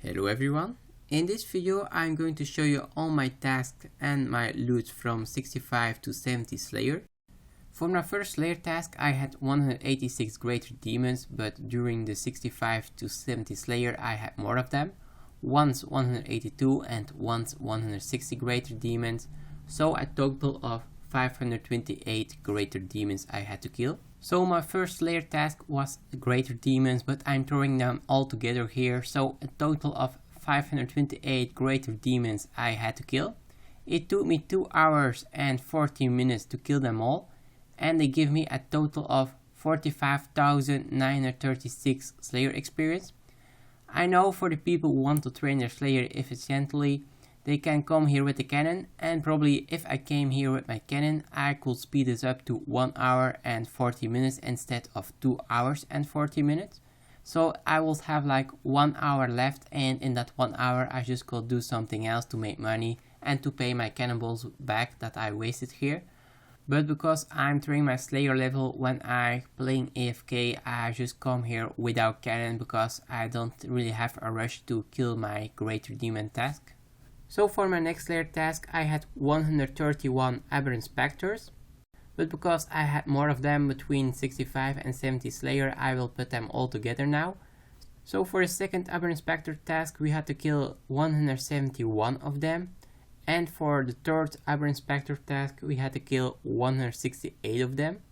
Hello everyone, in this video I'm going to show you all my tasks and my loot from 65 to 70 Slayer. For my first Slayer task I had 186 greater demons, but during the 65 to 70 Slayer I had more of them, once 182 and once 160 greater demons, so a total of 528 greater demons I had to kill. So my first Slayer task was greater demons, but I'm throwing them all together here, so a total of 528 greater demons I had to kill. It took me 2 hours and 14 minutes to kill them all, and they give me a total of 45,936 Slayer experience. I know for the people who want to train their Slayer efficiently, they can come here with the cannon, and probably if I came here with my cannon I could speed this up to 1 hour and 40 minutes instead of 2 hours and 40 minutes. So I will have like 1 hour left, and in that 1 hour I just could do something else to make money and to pay my cannonballs back that I wasted here. But because I'm training my Slayer level when I playing AFK, I just come here without cannon because I don't really have a rush to kill my greater demon task. So for my next Slayer task I had 131 aberrant Spectres, but because I had more of them between 65 and 70 Slayer, I will put them all together now. So for the second aberrant Spectre task we had to kill 171 of them, and for the third aberrant Spectre task we had to kill 168 of them.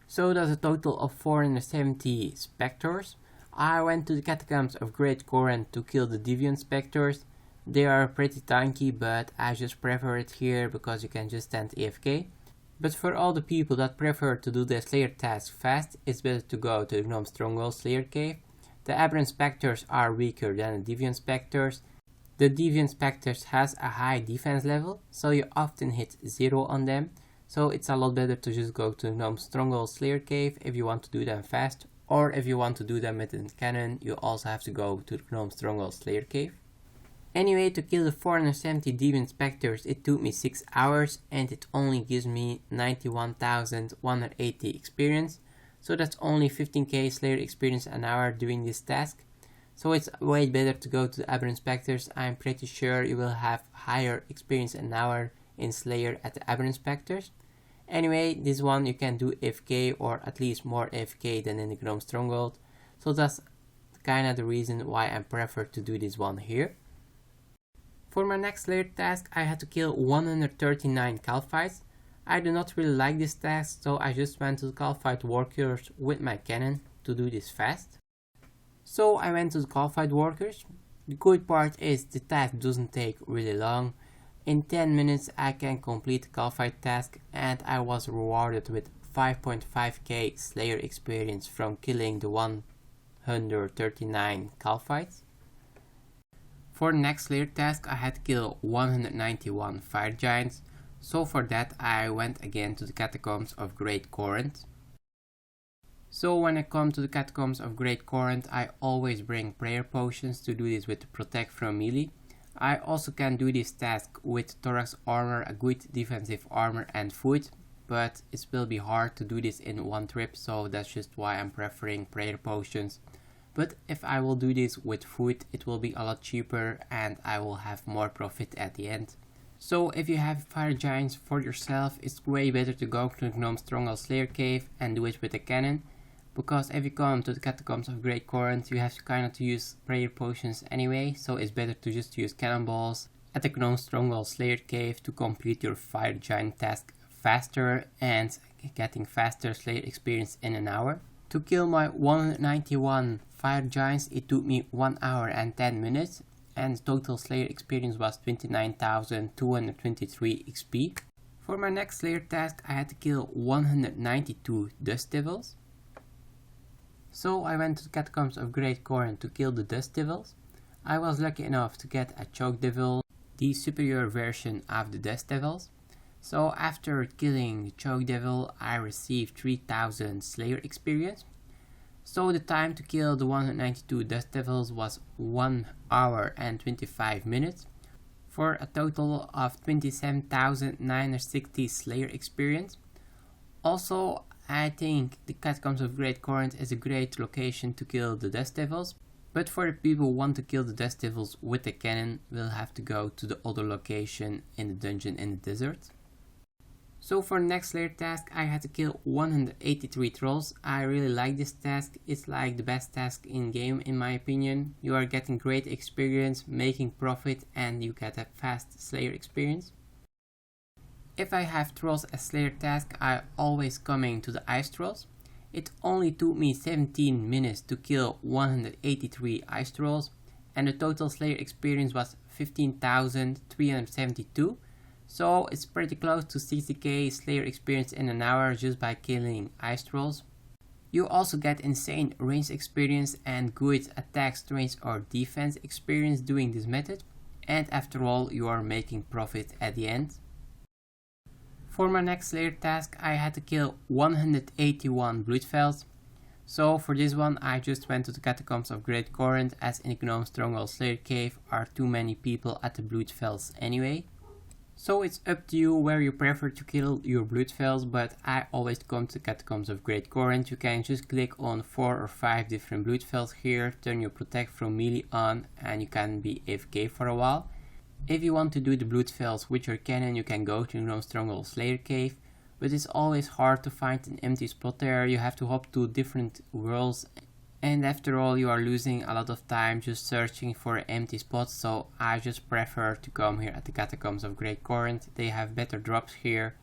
So that's a total of 470 Spectres. I went to the Catacombs of Great Corinth to kill the Deviant Spectres. They are pretty tanky, but I just prefer it here because you can just stand AFK. But for all the people that prefer to do the Slayer task fast, it's better to go to the Gnome Stronghold Slayer Cave. The Aberrant Spectres are weaker than the Deviant Spectres. The Deviant Spectres has a high defense level, so you often hit 0 on them. So it's a lot better to just go to the Gnome Stronghold Slayer Cave if you want to do them fast. Or if you want to do them with a cannon, you also have to go to the Gnome Stronghold Slayer Cave. Anyway, to kill the 470 Deviant Spectres it took me 6 hours, and it only gives me 91,180 experience. So that's only 15k Slayer experience an hour doing this task. So it's way better to go to the Aberrant Spectres. I'm pretty sure you will have higher experience an hour in Slayer at the Aberrant Spectres. Anyway, this one you can do AFK, or at least more AFK than in the Gnome Stronghold. So that's kinda the reason why I prefer to do this one here. For my next Slayer task I had to kill 139 Calphites. I do not really like this task, so I just went to the Calphite Workers with my cannon to do this fast. So I went to the Calphite Workers. The good part is the task doesn't take really long. In 10 minutes I can complete the Calphite task, and I was rewarded with 5.5k Slayer experience from killing the 139 Calphites. For the next Slayer task I had to kill 191 Fire Giants, so for that I went again to the Catacombs of Great Corinth. So when I come to the Catacombs of Great Corinth I always bring prayer potions to do this with protect from melee. I also can do this task with thorax armor, a good defensive armor and food, but it will be hard to do this in one trip, so that's just why I'm preferring prayer potions. But if I will do this with food it will be a lot cheaper and I will have more profit at the end. So if you have Fire Giants for yourself, it's way better to go to the Gnome Stronghold Slayer Cave and do it with a cannon. Because if you come to the Catacombs of Great Corinth you have to kind of use prayer potions anyway, so it's better to just use cannonballs at the Gnome Stronghold Slayer Cave to complete your Fire Giant task faster and getting faster Slayer experience in an hour. To kill my 191 Fire Giants it took me 1 hour and 10 minutes, and the total Slayer experience was 29,223 XP. For my next Slayer task I had to kill 192 Dust Devils. So I went to the Catacombs of Great Corinth to kill the Dust Devils. I was lucky enough to get a Choke Devil, the superior version of the Dust Devils. So after killing the Choke Devil I received 3000 Slayer experience. So the time to kill the 192 Dust Devils was 1 hour and 25 minutes for a total of 27,960 Slayer experience. Also I think the Catacombs of Great Corinth is a great location to kill the Dust Devils But for the people who want to kill the Dust Devils with the cannon, we'll have to go to the other location in the dungeon in the desert. So for the next Slayer task, I had to kill 183 trolls. I really like this task. It's like the best task in game in my opinion. You are getting great experience, making profit, and you get a fast Slayer experience. If I have trolls as Slayer task, I always coming to the ice trolls. It only took me 17 minutes to kill 183 ice trolls, and the total Slayer experience was 15,372. So it's pretty close to 60k Slayer experience in an hour just by killing ice trolls. You also get insane range experience and good attack, strength or defense experience doing this method. And after all, you are making profit at the end. For my next Slayer task, I had to kill 181 Bloodfells. So for this one, I just went to the Catacombs of Great Corinth, as in the Gnome Stronghold Slayer Cave are too many people at the Bloodfells anyway. So it's up to you where you prefer to kill your Bloodfells, but I always come to the Catacombs of Great Corinth. You can just click on 4 or 5 different Bloodfells here, turn your Protect from melee on, and you can be AFK for a while. If you want to do the Bloodfells with your cannon, you can go to Gnome Stronghold Slayer Cave, but it's always hard to find an empty spot there. You have to hop to different worlds, and after all you are losing a lot of time just searching for empty spots, so I just prefer to come here at the Catacombs of Great Corinth. They have better drops here,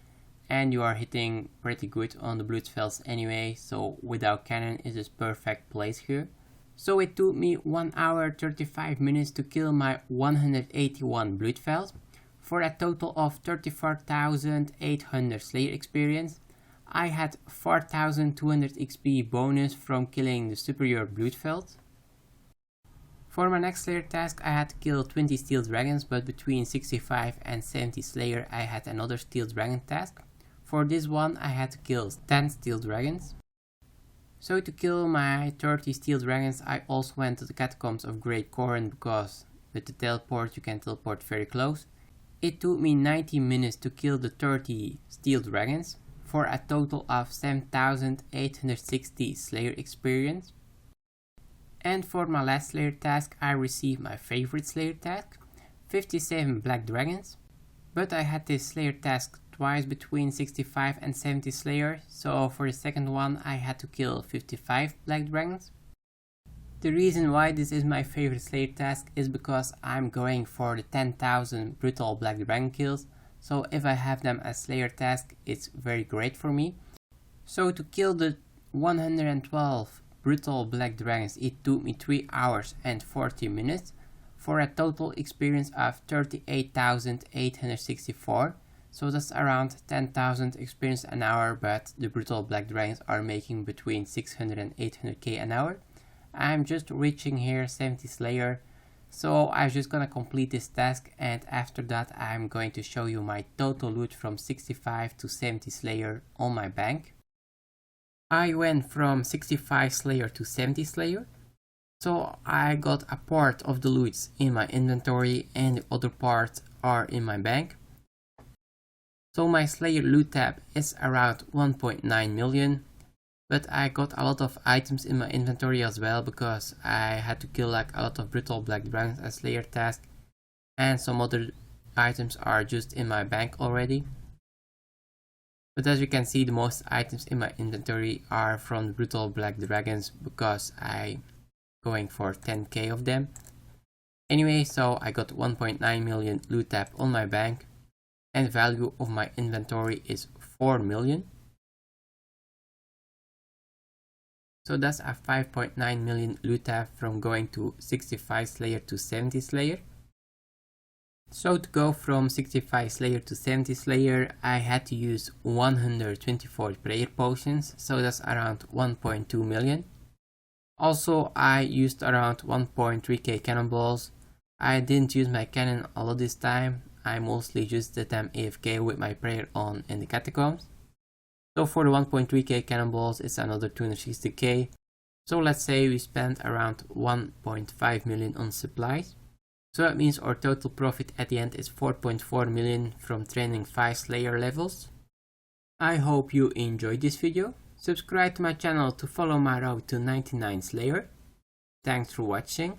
and you are hitting pretty good on the Bloodfells anyway, so without cannon it is perfect place here. So it took me 1 hour 35 minutes to kill my 181 Bloodfells, for a total of 34,800 Slayer experience. I had 4,200 XP bonus from killing the superior Bloodfeld. For my next Slayer task, I had to kill 20 Steel Dragons, but between 65 and 70 Slayer I had another Steel Dragon task. For this one I had to kill 10 Steel Dragons. So to kill my 30 Steel Dragons, I also went to the Catacombs of Great Corinth, because with the teleport you can teleport very close. It took me 90 minutes to kill the 30 Steel Dragons, for a total of 7,860 Slayer experience. And for my last Slayer task, I received my favorite Slayer task, 57 Black Dragons. But I had this Slayer task twice between 65 and 70 Slayer, so for the second one I had to kill 55 Black Dragons. The reason why this is my favorite Slayer task is because I'm going for the 10,000 brutal Black Dragon kills. So if I have them as Slayer task, it's very great for me. So to kill the 112 brutal Black Dragons, it took me 3 hours and 40 minutes for a total experience of 38,864. So that's around 10,000 experience an hour, but the brutal Black Dragons are making between 600 and 800k an hour. I'm just reaching here 70 Slayer. So I'm just gonna complete this task, and after that I'm going to show you my total loot from 65 to 70 Slayer on my bank. I went from 65 Slayer to 70 Slayer. So I got a part of the loots in my inventory and the other parts are in my bank. So my Slayer loot tab is around 1.9 million. But I got a lot of items in my inventory as well, because I had to kill like a lot of brutal Black Dragons as Slayer task, and some other items are just in my bank already. But as you can see, the most items in my inventory are from the brutal Black Dragons, because I'm going for 10k of them. Anyway, so I got 1.9 million loot tab on my bank, and the value of my inventory is 4 million. So that's a 5.9 million loot tab from going to 65 Slayer to 70 Slayer. So to go from 65 Slayer to 70 Slayer, I had to use 124 prayer potions, so that's around 1.2 million. Also I used around 1.3k cannonballs. I didn't use my cannon a lot this time, I mostly just did them AFK with my prayer on in the catacombs. So for the 1.3k cannonballs, it's another 260k. So let's say we spent around 1.5 million on supplies. So that means our total profit at the end is 4.4 million from training 5 Slayer levels. I hope you enjoyed this video. Subscribe to my channel to follow my road to 99 Slayer. Thanks for watching.